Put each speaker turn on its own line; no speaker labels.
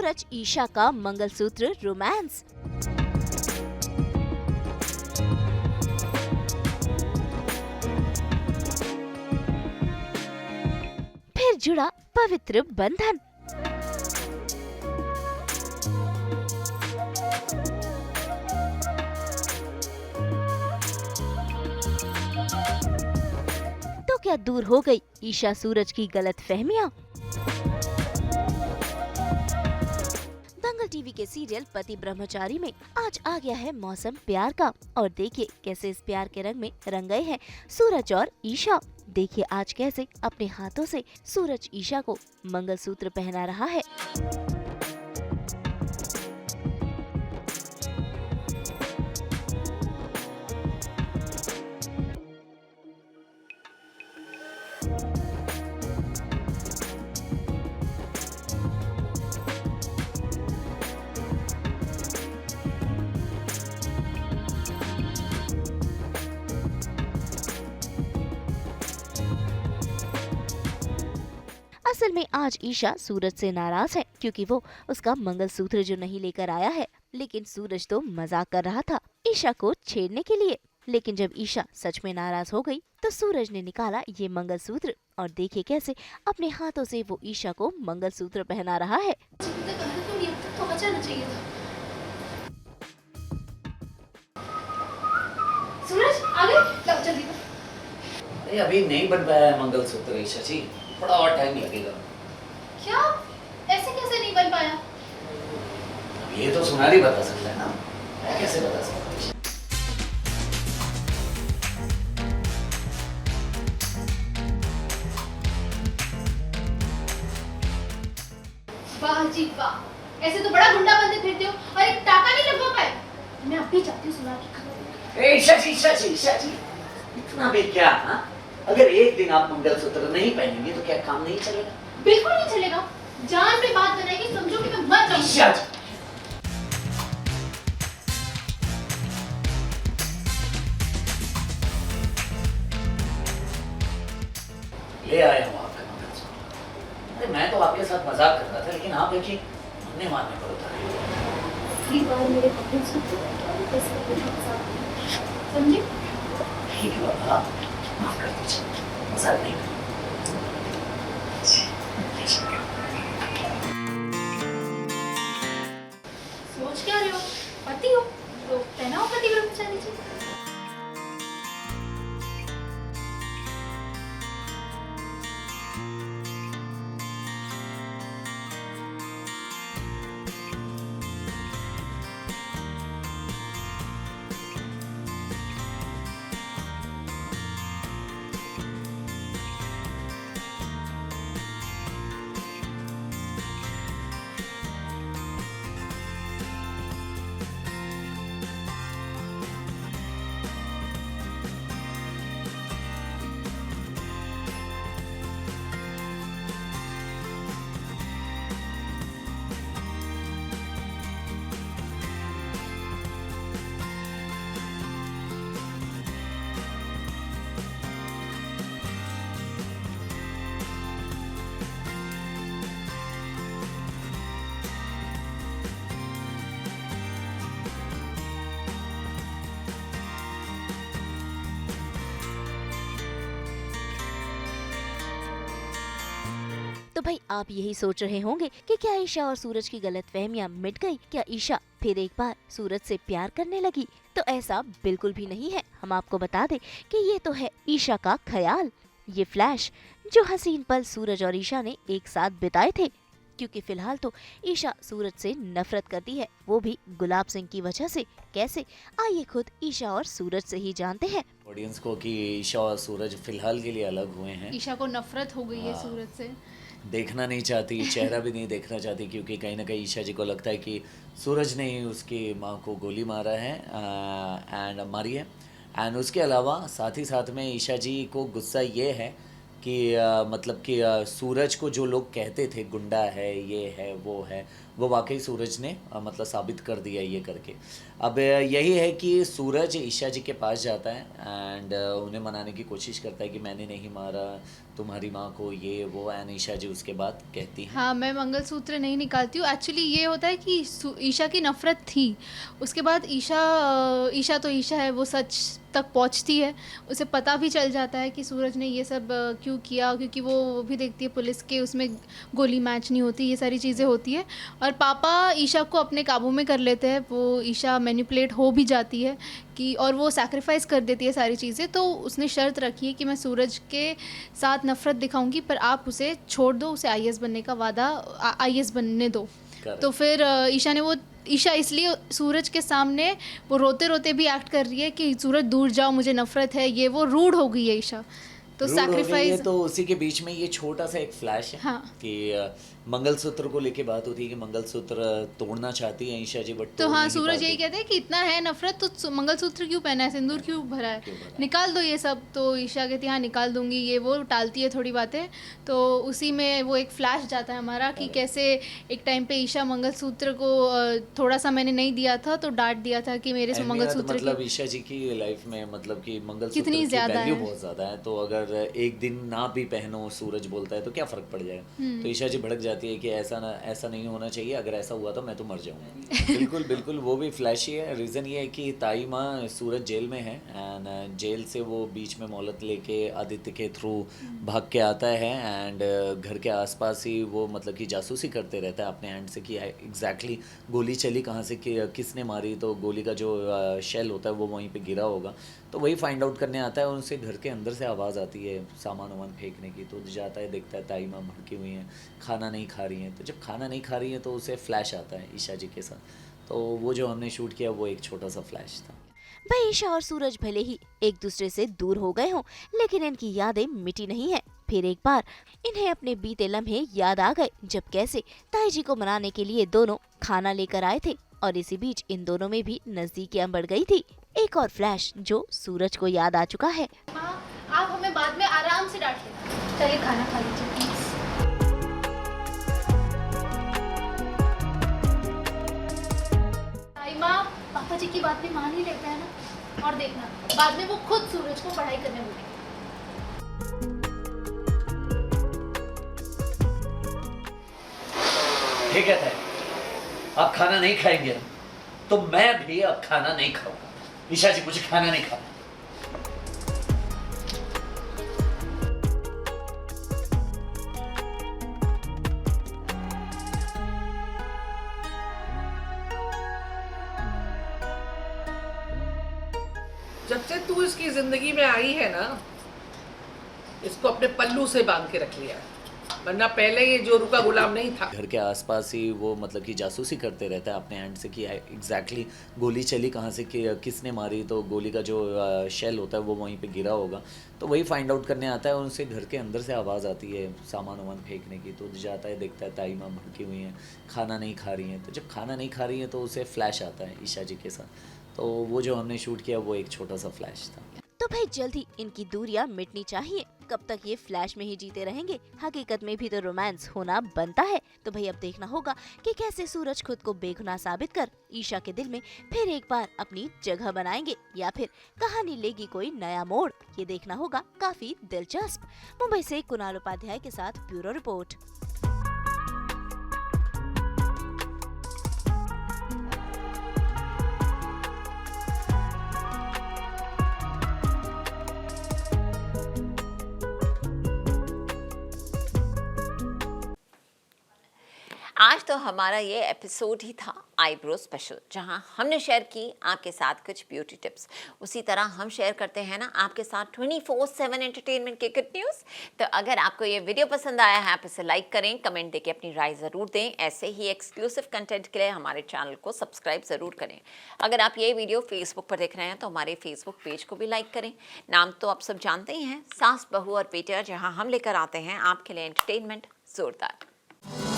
सूरज ईशा का मंगलसूत्र रोमांस। फिर जुड़ा पवित्र बंधन। तो क्या दूर हो गई ईशा सूरज की गलतफहमियां? दंगल टीवी के सीरियल पति ब्रह्मचारी में आज आ गया है मौसम प्यार का, और देखिए कैसे इस प्यार के रंग में रंग गए हैं सूरज और ईशा। देखिए आज कैसे अपने हाथों से सूरज ईशा को मंगलसूत्र पहना रहा है। असल में आज ईशा सूरज से नाराज है क्योंकि वो उसका मंगलसूत्र जो नहीं लेकर आया है। लेकिन सूरज तो मजाक कर रहा था ईशा को छेड़ने के लिए। लेकिन जब ईशा सच में नाराज हो गई तो सूरज ने निकाला ये मंगलसूत्र, और देखिए कैसे अपने हाथों से वो ईशा को मंगलसूत्र पहना रहा है।
सूरज आ गए, लो जल्दी।
अरे अभी नहीं बन पाया है मंगलसूत्र ईशा जी, थोड़ा और टाइम लगेगा।
क्या? ऐसे कैसे नहीं बन पाया?
अब ये तो सुनारी बता सकता है ना, मैं कैसे बता सकता हूँ?
वाह जी वाह, ऐसे तो बड़ा गुंडा बनते फिरते हो और एक टाका नहीं लगवा पाए। मैं अब भी चाहती हूँ सुनार की खबर।
ईशा जी, इतना भी क्या? हाँ, अगर एक दिन आप मंगलसूत्र नहीं पहनेंगे तो क्या काम नहीं चलेगा?
बिल्कुल नहीं चलेगा। जान पे बात बनाएगी, समझो कि मैं मर जाऊंगी।
ईशा जी, ले आया हूँ आपका मंगलसूत्र। अरे मैं तो आपके साथ मजाक कर रहा था, लेकिन आप देखिए हमने मारने पर उतर आए।
एक बार मेरे मंगलसूत्र समझे?
ठीक है बाबा, माफ कर दीजिए, मजाक नहीं कर।
सोच क्या रहे हो? पति हो तो पहनाओ पति ब्रह्मचारी जी।
तो भाई आप यही सोच रहे होंगे कि क्या ईशा और सूरज की गलतफहमियां मिट गई? क्या ईशा फिर एक बार सूरज से प्यार करने लगी? तो ऐसा बिल्कुल भी नहीं है। हम आपको बता दें कि ये तो है ईशा का ख्याल, ये फ्लैश जो हसीन पल सूरज और ईशा ने एक साथ बिताए थे। क्योंकि फिलहाल तो ईशा सूरज से नफरत करती है, वो भी गुलाब सिंह की वजह से। कैसे, आइए खुद ईशा और सूरज से ही जानते हैं।
ऑडियंस को कि ईशा और सूरज फिलहाल के लिए अलग हुए हैं।
ईशा को नफरत हो गई है
हाँ।
सूरज से।
देखना नहीं चाहती, चेहरा भी नहीं देखना चाहती, क्योंकि कहीं ना कहीं ईशा जी को लगता है कि सूरज ने ही उसकी माँ को गोली मारा है एंड मारी है। एंड उसके अलावा साथ ही साथ में ईशा जी को गुस्सा ये है कि मतलब कि सूरज को जो लोग कहते थे गुंडा है, ये है, वो है, वो वाकई सूरज ने मतलब साबित कर दिया ये करके। अब यही है कि सूरज ईशा जी के पास जाता है एंड उन्हें मनाने की कोशिश करता है कि मैंने नहीं मारा तुम्हारी माँ को, ये वो। एंड ईशा जी उसके बाद कहती हैं
हाँ, मैं मंगलसूत्र नहीं निकालती हूँ। एक्चुअली ये होता है कि ईशा की नफ़रत थी, उसके बाद ईशा तो ईशा है, वो सच तक पहुँचती है। उसे पता भी चल जाता है कि सूरज ने ये सब क्यों किया, क्योंकि वो भी देखती है पुलिस के उसमें गोली मैच नहीं होती, ये सारी चीज़ें होती है। और पापा ईशा को अपने काबू में कर लेते हैं, वो ईशा मैनिपुलेट हो भी जाती है कि, और वो सैक्रिफाइस कर देती है सारी चीज़ें। तो उसने शर्त रखी है कि मैं सूरज के साथ नफ़रत दिखाऊंगी, पर आप उसे छोड़ दो, उसे आईएएस बनने का वादा, आईएएस बनने दो। तो फिर ईशा इसलिए सूरज के सामने वो रोते रोते भी एक्ट कर रही है कि सूरज दूर जाओ, मुझे नफ़रत है, ये वो रूड हो गई है ईशा। तो
रूड हो गई है।
सैक्रिफाइस,
तो उसी के बीच में ये छोटा सा एक फ्लैश है
हाँ।
कि मंगलसूत्र को लेके बात होती है कि मंगलसूत्र तोड़ना चाहती है ईशा जी, बट
तो
तोड़
हाँ,
नहीं
सूरज
पाती।
यही कहते हैं कि इतना है नफरत तो मंगलसूत्र क्यों पहना है, सिंदूर क्यों भरा है, निकाल दो ये सब। तो ईशा कहती है हाँ निकाल दूंगी, ये वो टालती है थोड़ी बातें। तो उसी में वो एक फ्लैश जाता है हमारा कि कैसे एक टाइम पे ईशा मंगलसूत्र को थोड़ा सा मैंने नहीं दिया था तो डांट दिया था कि मेरे से
अहमियत
मंगलसूत्र
मतलब
की
ईशा जी की लाइफ में मतलब कि मंगलसूत्र
कितनी
की
ज़्यादा
वैल्यू
है।
बहुत ज़्यादा है। तो अगर एक दिन ना भी पहनो, सूरज बोलता है, तो क्या फ़र्क पड़ जाएगा। तो ईशा जी भड़क जाती है कि ऐसा नहीं होना चाहिए, अगर ऐसा हुआ तो मैं तो मर जाऊँगा। बिल्कुल बिल्कुल, वो भी फ्लैशी है। रीज़न ये है कि ताई माँ सूरज जेल में है एंड जेल से वो बीच में मोहलत लेके आदित्य के थ्रू भाग के आता है एंड घर के आसपास ही वो मतलब कि जासूसी करते रहता है अपने हैंड से कि एग्जैक्टली गोली चली कहाँ से, किसने मारी। तो गोली का जो शेल होता है वो वहीं पे गिरा होगा, तो वही फाइंड आउट करने आता है। उनसे घर के अंदर से आवाज़ आती है सामान वामान फेंकने की, तो जाता है, देखता है ताई माँ भड़की हुई हैं, खाना नहीं खा रही हैं। तो जब खाना नहीं खा रही हैं तो उसे फ्लैश आता है ईशा जी के साथ। तो वो जो हमने शूट किया वो एक छोटा सा फ्लैश था।
भाई ईशा और सूरज भले ही एक दूसरे से दूर हो गए हों, लेकिन इनकी यादें मिटी नहीं है। फिर एक बार इन्हें अपने बीते लम्हे याद आ गए, जब कैसे ताई जी को मनाने के लिए दोनों खाना लेकर आए थे और इसी बीच इन दोनों में भी नजदीकियां बढ़ गई थी। एक और फ्लैश जो सूरज को याद आ चुका है।
हाँ, आप हमें बाद में आराम से डांट लेना, चलिए खाना खा लीजिए प्लीज। ताई माँ पापा जी की बात भी मान ही लेते हैं ना, और देखना बाद में वो खुद सूरज को पढ़ाई करने बोलेंगे।
ठीक है, आप खाना नहीं खाएंगे तो मैं भी अब खाना नहीं खाऊंगा। ईशा जी मुझे खाना नहीं खाना।
जब से तू इसकी जिंदगी में आई है ना, इसको अपने पल्लू से बांध के रख लिया है, वरना पहले ये जोरू का गुलाम नहीं था।
घर के आसपास ही वो मतलब कि जासूसी करते रहता है अपने हैंड से कि एग्जैक्टली गोली चली कहाँ से, किसने मारी। तो गोली का जो शेल होता है वो वहीं पे गिरा होगा, तो वही फाइंड आउट करने आता है। उनसे घर के अंदर से आवाज़ आती है सामान वामान फेंकने की, तो जाता है, देखता है ताई माँ भड़की हुई हैं, खाना नहीं खा रही हैं। तो जब खाना नहीं खा रही हैं तो उसे फ्लैश आता है ईशा जी के साथ। तो वो जो हमने शूट किया वो एक छोटा सा फ्लैश था।
तो भाई जल्द ही इनकी दूरियां मिटनी चाहिए। कब तक ये फ्लैश में ही जीते रहेंगे? हकीकत में भी तो रोमांस होना बनता है। तो भाई अब देखना होगा कि कैसे सूरज खुद को बेगुनाह साबित कर ईशा के दिल में फिर एक बार अपनी जगह बनाएंगे, या फिर कहानी लेगी कोई नया मोड़। ये देखना होगा काफी दिलचस्प। मुंबई से कुणाल उपाध्याय के साथ ब्यूरो रिपोर्ट।
आज तो हमारा ये एपिसोड ही था आईब्रो स्पेशल, जहां हमने शेयर की आपके साथ कुछ ब्यूटी टिप्स। उसी तरह हम शेयर करते हैं ना आपके साथ 24/7 एंटरटेनमेंट के गुड न्यूज़। तो अगर आपको ये वीडियो पसंद आया है, आप इसे लाइक करें, कमेंट देके अपनी राय ज़रूर दें। ऐसे ही एक्सक्लूसिव कंटेंट के लिए हमारे चैनल को सब्सक्राइब ज़रूर करें। अगर आप ये वीडियो फेसबुक पर देख रहे हैं तो हमारे फेसबुक पेज को भी लाइक करें। नाम तो आप सब जानते ही हैं, सास, बहू और बेटियां, जहाँ हम लेकर आते हैं आपके लिए एंटरटेनमेंट जोरदार।